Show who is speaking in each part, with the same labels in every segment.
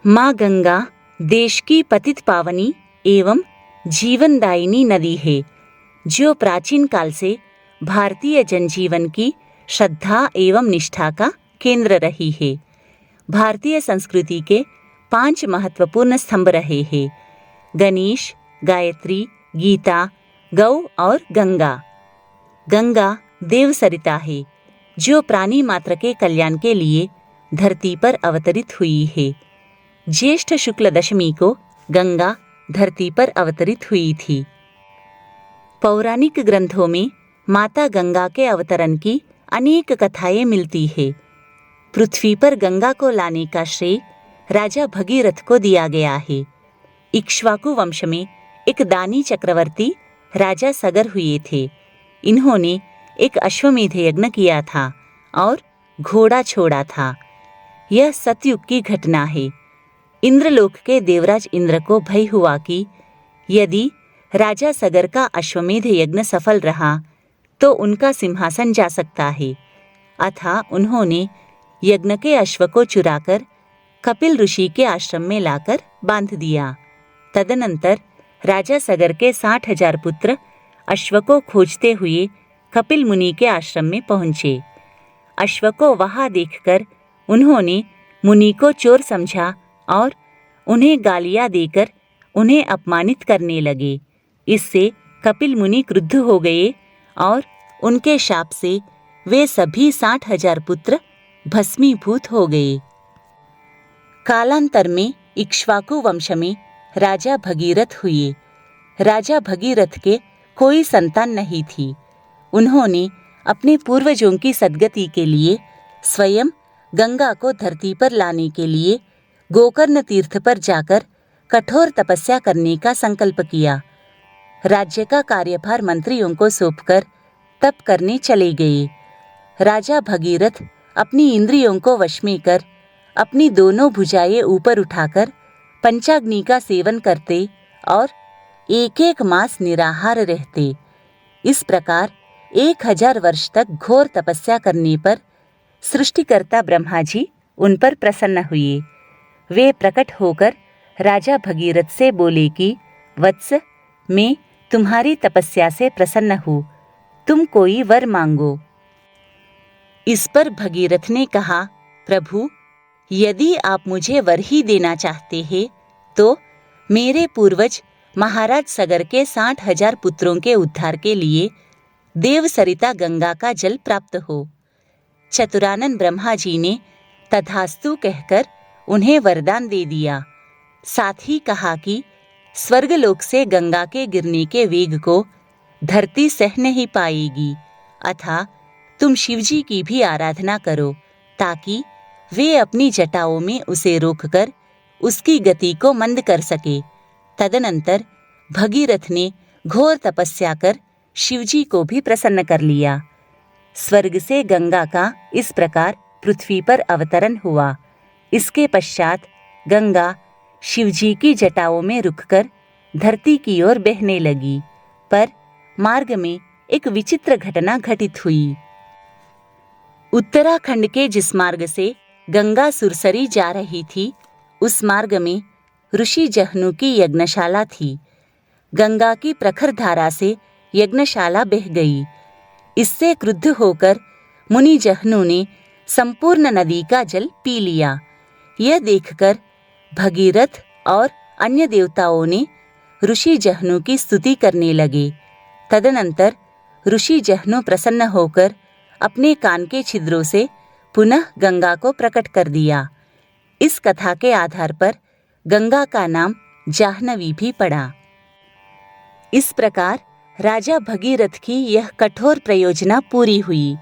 Speaker 1: माँ गंगा देश की पतित पावनी एवं जीवनदायिनी नदी है, जो प्राचीन काल से भारतीय जनजीवन की श्रद्धा एवं निष्ठा का केंद्र रही है। भारतीय संस्कृति के 5 महत्वपूर्ण स्तंभ रहे हैं: गणेश, गायत्री, गीता, गौ और गंगा। गंगा देव सरिता है, जो प्राणी मात्र के कल्याण के लिए धरती पर अवतरित हुई है। ज्येष्ठ शुक्ल दशमी को गंगा धरती पर अवतरित हुई थी। पौराणिक ग्रंथों में माता गंगा के अवतरण की अनेक कथाएं मिलती है। पृथ्वी पर गंगा को लाने का श्रेय राजा भगीरथ को दिया गया है। इक्ष्वाकु वंश में एक दानी चक्रवर्ती राजा सगर हुए थे। इन्होंने एक अश्वमेध यज्ञ किया था और घोड़ा छोड़ा था। यह सतयुग की घटना है। इंद्रलोक के देवराज इंद्र को भय हुआ कि यदि राजा सगर का अश्वमेध यज्ञ सफल रहा तो उनका सिंहासन जा सकता है। अतः उन्होंने यज्ञ के अश्व को चुराकर कपिल ऋषि के आश्रम में लाकर बांध दिया। तदनंतर राजा सगर के 60,000 पुत्र अश्व को खोजते हुए कपिल मुनि के आश्रम में पहुंचे। अश्व को वहां देखकर उन्होंने मुनि को चोर समझा और उन्हें गालियां देकर उन्हें अपमानित करने लगे। इससे कपिल मुनि क्रुद्ध हो गए और उनके शाप से वे सभी 60,000 पुत्र भस्मीभूत हो गए। कालांतर में इक्ष्वाकु वंश में राजा भगीरथ हुए। राजा भगीरथ के कोई संतान नहीं थी। उन्होंने अपने पूर्वजों की सद्गति के लिए स्वयं गंगा को धरती पर लाने के लिए गोकर्ण तीर्थ पर जाकर कठोर तपस्या करने का संकल्प किया। राज्य का कार्यभार मंत्रियों को सौंपकर तप करने चले गए। राजा भगीरथ अपनी इंद्रियों को वश में कर अपनी दोनों भुजाएं ऊपर उठाकर पंचाग्नि का सेवन करते और 1-1 मास निराहार रहते। इस प्रकार 1000 वर्ष तक घोर तपस्या करने पर सृष्टिकर्ता ब्रह्मा जी उन पर प्रसन्न हुए। वे प्रकट होकर राजा भगीरथ से बोले कि वत्स, मैं तुम्हारी तपस्या से प्रसन्न हूँ, तुम कोई वर मांगो। इस पर भगीरथ ने कहा, प्रभु, यदि आप मुझे वर ही देना चाहते हैं तो मेरे पूर्वज महाराज सगर के 60,000 पुत्रों के उद्धार के लिए देव सरिता गंगा का जल प्राप्त हो। चतुरानन ब्रह्मा जी ने तथास्तु कहकर उन्हें वरदान दे दिया। साथ ही कहा कि स्वर्गलोक से गंगा के गिरने के वेग को धरती सह नहीं पाएगी, अतः तुम शिवजी की भी आराधना करो ताकि वे अपनी जटाओं में उसे रोककर उसकी गति को मंद कर सके। तदनंतर भगीरथ ने घोर तपस्या कर शिवजी को भी प्रसन्न कर लिया। स्वर्ग से गंगा का इस प्रकार पृथ्वी पर अवतरण हुआ। इसके पश्चात गंगा शिवजी की जटाओं में रुककर धरती की ओर बहने लगी, पर मार्ग में एक विचित्र घटना घटित हुई। उत्तराखंड के जिस मार्ग से गंगा सुरसरी जा रही थी, उस मार्ग में ऋषि जहनु की यज्ञशाला थी। गंगा की प्रखर धारा से यज्ञशाला बह गई। इससे क्रुद्ध होकर मुनि जहनु ने संपूर्ण नदी का जल पी लिया। यह देखकर भगीरथ और अन्य देवताओं ने ऋषि जहनु की स्तुति करने लगे। तदनंतर ऋषि जहनु प्रसन्न होकर अपने कान के छिद्रों से पुनः गंगा को प्रकट कर दिया। इस कथा के आधार पर गंगा का नाम जाह्नवी भी पड़ा। इस प्रकार राजा भगीरथ की यह कठोर प्रयोजना पूरी हुई।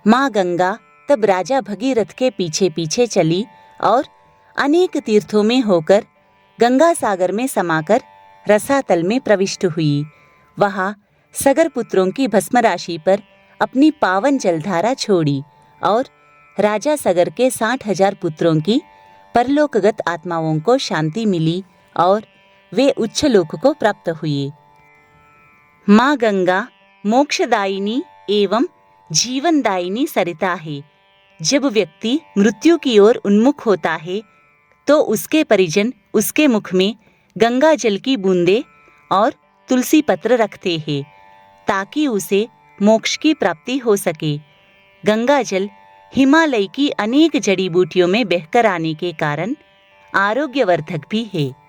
Speaker 1: माँ गंगा तब राजा भगीरथ के पीछे पीछे चली और अनेक तीर्थों में होकर गंगा सागर में समाकर रसातल में प्रविष्ट हुई। वहां सगर पुत्रों की भस्म राशि पर अपनी पावन जलधारा छोड़ी और राजा सगर के 60,000 पुत्रों की परलोकगत आत्माओं को शांति मिली और वे उच्च लोक को प्राप्त हुए। माँ गंगा मोक्षदायिनी एवं जीवनदायिनी सरिता है। जब व्यक्ति मृत्यु की ओर उन्मुख होता है तो उसके परिजन उसके मुख में गंगा जल की बूंदे और तुलसी पत्र रखते हैं ताकि उसे मोक्ष की प्राप्ति हो सके। गंगा जल हिमालय की अनेक जड़ी बूटियों में बहकर आने के कारण आरोग्यवर्धक भी है।